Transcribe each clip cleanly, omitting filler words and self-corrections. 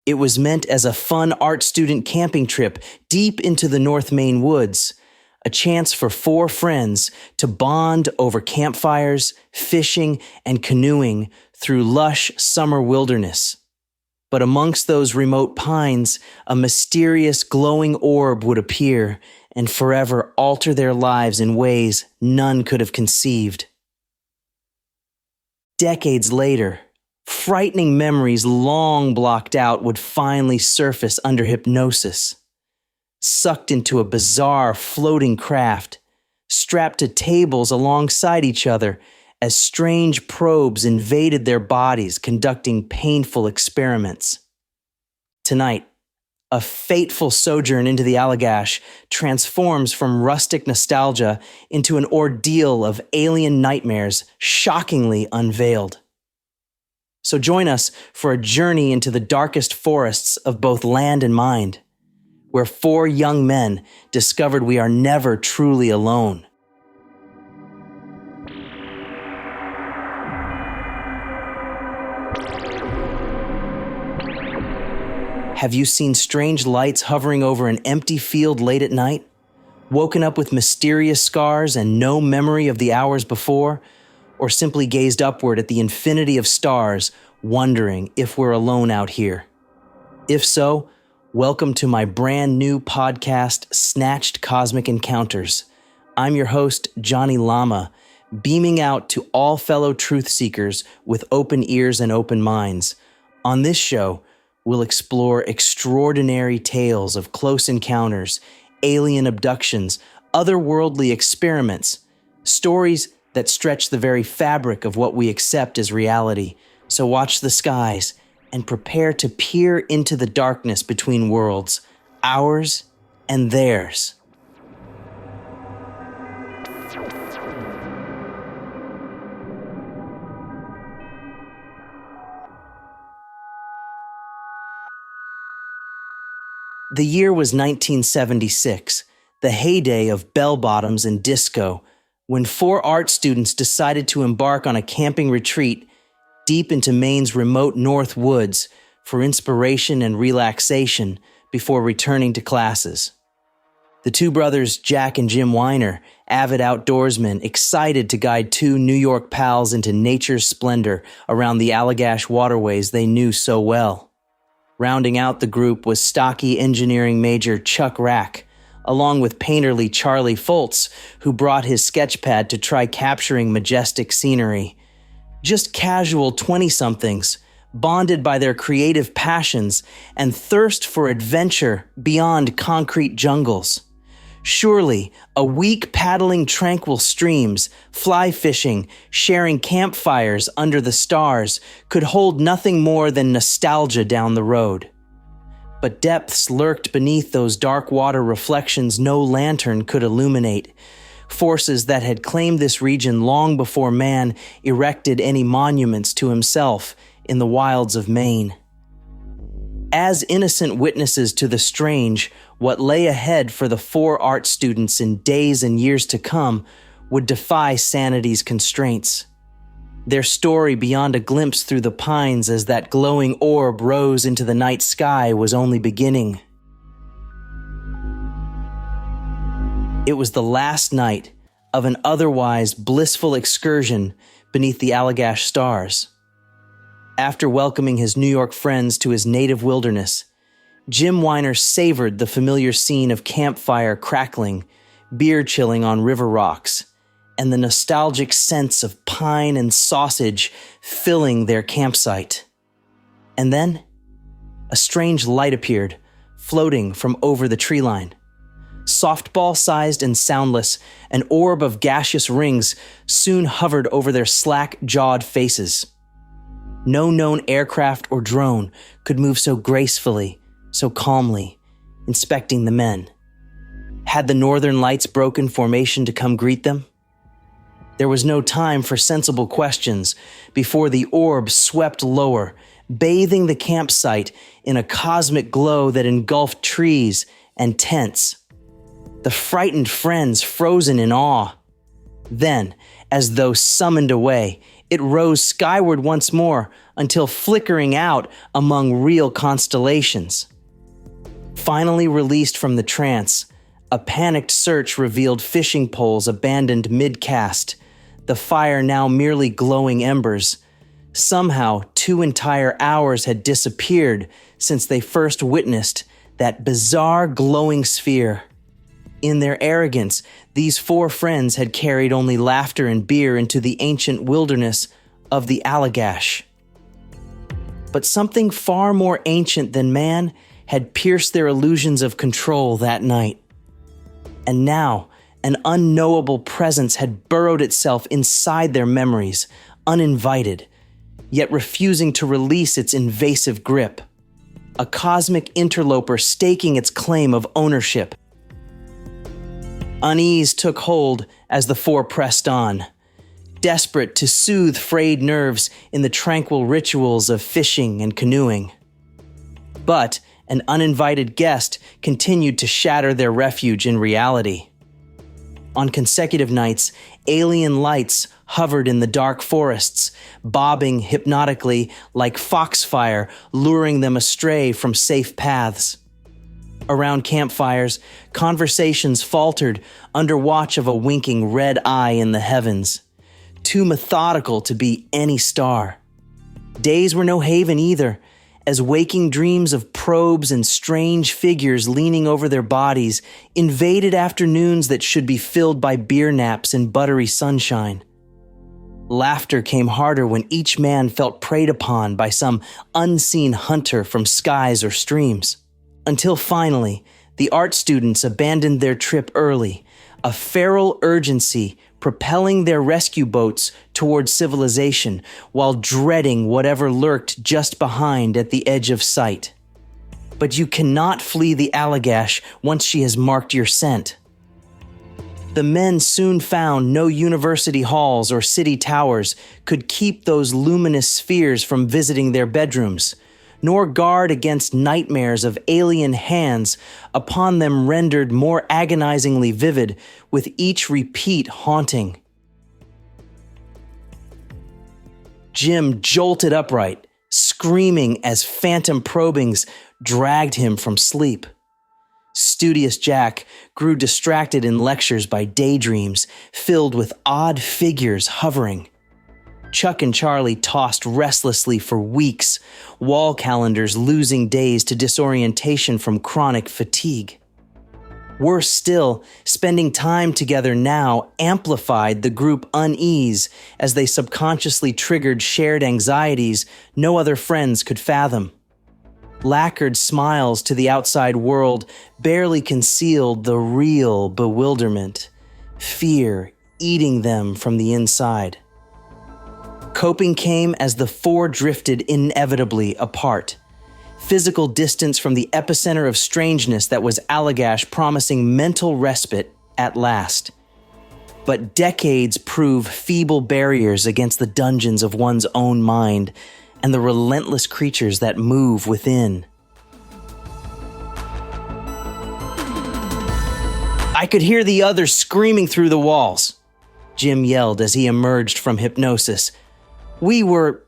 It was meant as a fun art student camping trip deep into the North Maine woods, a chance for 4 friends to bond over campfires, fishing, and canoeing through lush summer wilderness. But amongst those remote pines, a mysterious glowing orb would appear and forever alter their lives in ways none could have conceived. Decades later, frightening memories long blocked out would finally surface under hypnosis. Sucked into a bizarre floating craft, strapped to tables alongside each other as strange probes invaded their bodies, conducting painful experiments. Tonight, a fateful sojourn into the Allagash transforms from rustic nostalgia into an ordeal of alien nightmares shockingly unveiled. So join us for a journey into the darkest forests of both land and mind, where 4 young men discovered we are never truly alone. Have you seen strange lights hovering over an empty field late at night? Woken up with mysterious scars and no memory of the hours before? Or simply gazed upward at the infinity of stars, wondering if we're alone out here? If so, welcome to my brand new podcast, Snatched Cosmic Encounters. I'm your host, Johnny Lama, beaming out to all fellow truth seekers with open ears and open minds. On this show, we'll explore extraordinary tales of close encounters, alien abductions, otherworldly experiments, stories that stretch the very fabric of what we accept as reality. So watch the skies and prepare to peer into the darkness between worlds, ours and theirs. The year was 1976, the heyday of bell-bottoms and disco, when 4 art students decided to embark on a camping retreat deep into Maine's remote north woods for inspiration and relaxation before returning to classes. The 2 brothers, Jack and Jim Weiner, avid outdoorsmen, excited to guide 2 New York pals into nature's splendor around the Allagash waterways they knew so well. Rounding out the group was stocky engineering major Chuck Rack, along with painterly Charlie Foltz, who brought his sketch pad to try capturing majestic scenery. Just casual 20-somethings, bonded by their creative passions and thirst for adventure beyond concrete jungles. Surely, a week paddling tranquil streams, fly fishing, sharing campfires under the stars could hold nothing more than nostalgia down the road. But depths lurked beneath those dark water reflections no lantern could illuminate, forces that had claimed this region long before man erected any monuments to himself in the wilds of Maine. As innocent witnesses to the strange, what lay ahead for the 4 art students in days and years to come would defy sanity's constraints. Their story beyond a glimpse through the pines as that glowing orb rose into the night sky was only beginning. It was the last night of an otherwise blissful excursion beneath the Allagash stars. After welcoming his New York friends to his native wilderness, Jim Weiner savored the familiar scene of campfire crackling, beer chilling on river rocks, and the nostalgic sense of pine and sausage filling their campsite. And then, a strange light appeared, floating from over the tree line. Softball-sized and soundless, an orb of gaseous rings soon hovered over their slack-jawed faces. No known aircraft or drone could move so gracefully, so calmly, inspecting the men. Had the Northern Lights broken formation to come greet them? There was no time for sensible questions before the orb swept lower, bathing the campsite in a cosmic glow that engulfed trees and tents. The frightened friends frozen in awe. Then, as though summoned away, It rose skyward once more until flickering out among real constellations. Finally released from the trance, a panicked search revealed fishing poles abandoned mid-cast, the fire now merely glowing embers. Somehow, 2 entire hours had disappeared since they first witnessed that bizarre glowing sphere. In their arrogance, these 4 friends had carried only laughter and beer into the ancient wilderness of the Allagash. But something far more ancient than man had pierced their illusions of control that night. And now, an unknowable presence had burrowed itself inside their memories, uninvited, yet refusing to release its invasive grip. A cosmic interloper staking its claim of ownership. Unease took hold as the 4 pressed on, desperate to soothe frayed nerves in the tranquil rituals of fishing and canoeing. But an uninvited guest continued to shatter their refuge in reality. On consecutive nights, alien lights hovered in the dark forests, bobbing hypnotically like foxfire, luring them astray from safe paths. Around campfires, conversations faltered under watch of a winking red eye in the heavens, too methodical to be any star. Days were no haven either, as waking dreams of probes and strange figures leaning over their bodies invaded afternoons that should be filled by beer naps and buttery sunshine. Laughter came harder when each man felt preyed upon by some unseen hunter from skies or streams. Until finally, the art students abandoned their trip early, a feral urgency propelling their rescue boats toward civilization while dreading whatever lurked just behind at the edge of sight. But you cannot flee the Allagash once she has marked your scent. The men soon found no university halls or city towers could keep those luminous spheres from visiting their bedrooms, nor guard against nightmares of alien hands upon them rendered more agonizingly vivid with each repeat haunting. Jim jolted upright, screaming as phantom probings dragged him from sleep. Studious Jack grew distracted in lectures by daydreams filled with odd figures hovering. Chuck and Charlie tossed restlessly for weeks, wall calendars losing days to disorientation from chronic fatigue. Worse still, spending time together now amplified the group unease as they subconsciously triggered shared anxieties no other friends could fathom. Lacquered smiles to the outside world barely concealed the real bewilderment, fear eating them from the inside. Coping came as the 4 drifted inevitably apart. Physical distance from the epicenter of strangeness that was Allagash promising mental respite at last. But decades prove feeble barriers against the dungeons of one's own mind and the relentless creatures that move within. I could hear the others screaming through the walls, Jim yelled as he emerged from hypnosis. We were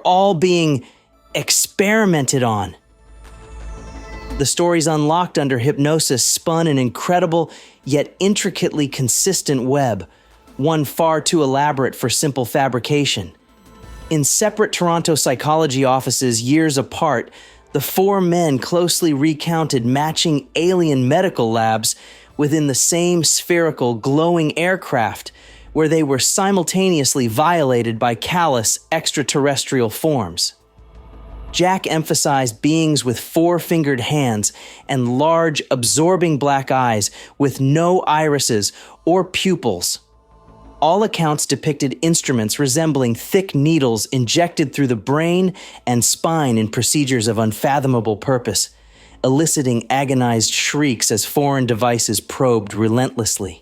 all being experimented on. The stories unlocked under hypnosis spun an incredible yet intricately consistent web, one far too elaborate for simple fabrication. In separate Toronto psychology offices years apart, the 4 men closely recounted matching alien medical labs within the same spherical, glowing aircraft where they were simultaneously violated by callous extraterrestrial forms. Jack emphasized beings with 4-fingered hands and large, absorbing black eyes with no irises or pupils. All accounts depicted instruments resembling thick needles injected through the brain and spine in procedures of unfathomable purpose, eliciting agonized shrieks as foreign devices probed relentlessly.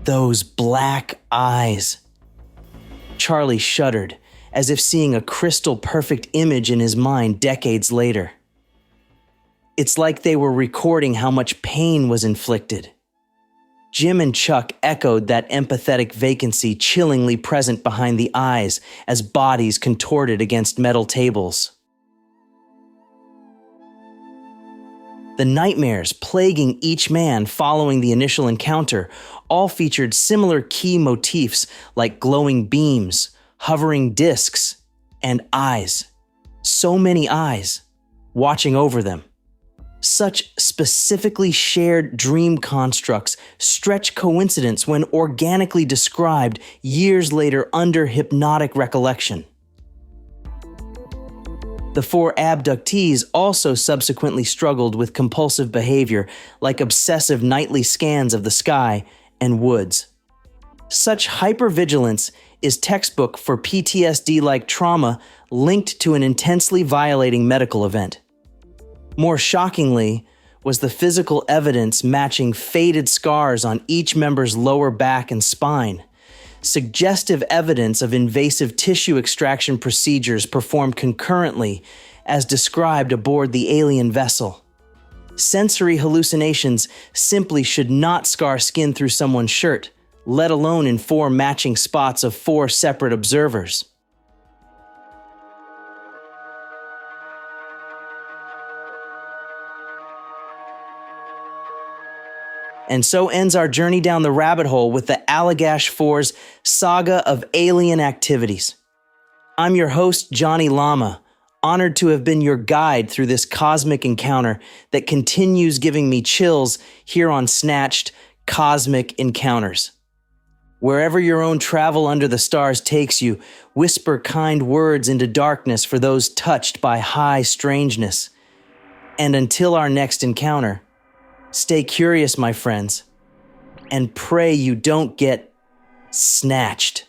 Those black eyes. Charlie shuddered, as if seeing a crystal-perfect image in his mind decades later. It's like they were recording how much pain was inflicted. Jim and Chuck echoed that empathetic vacancy chillingly present behind the eyes as bodies contorted against metal tables. The nightmares plaguing each man following the initial encounter all featured similar key motifs like glowing beams, hovering discs, and eyes. So many eyes, watching over them. Such specifically shared dream constructs stretch coincidence when organically described years later under hypnotic recollection. The four abductees also subsequently struggled with compulsive behavior like obsessive nightly scans of the sky and woods. Such hypervigilance is textbook for PTSD-like trauma linked to an intensely violating medical event. More shockingly was the physical evidence matching faded scars on each member's lower back and spine, suggestive evidence of invasive tissue extraction procedures performed concurrently as described aboard the alien vessel. Sensory hallucinations simply should not scar skin through someone's shirt, let alone in 4 matching spots of 4 separate observers. And so ends our journey down the rabbit hole with the Allagash 4's saga of alien activities. I'm your host, Johnny Lama, honored to have been your guide through this cosmic encounter that continues giving me chills here on Snatched Cosmic Encounters. Wherever your own travel under the stars takes you, whisper kind words into darkness for those touched by high strangeness. And until our next encounter, stay curious, my friends, and pray you don't get snatched.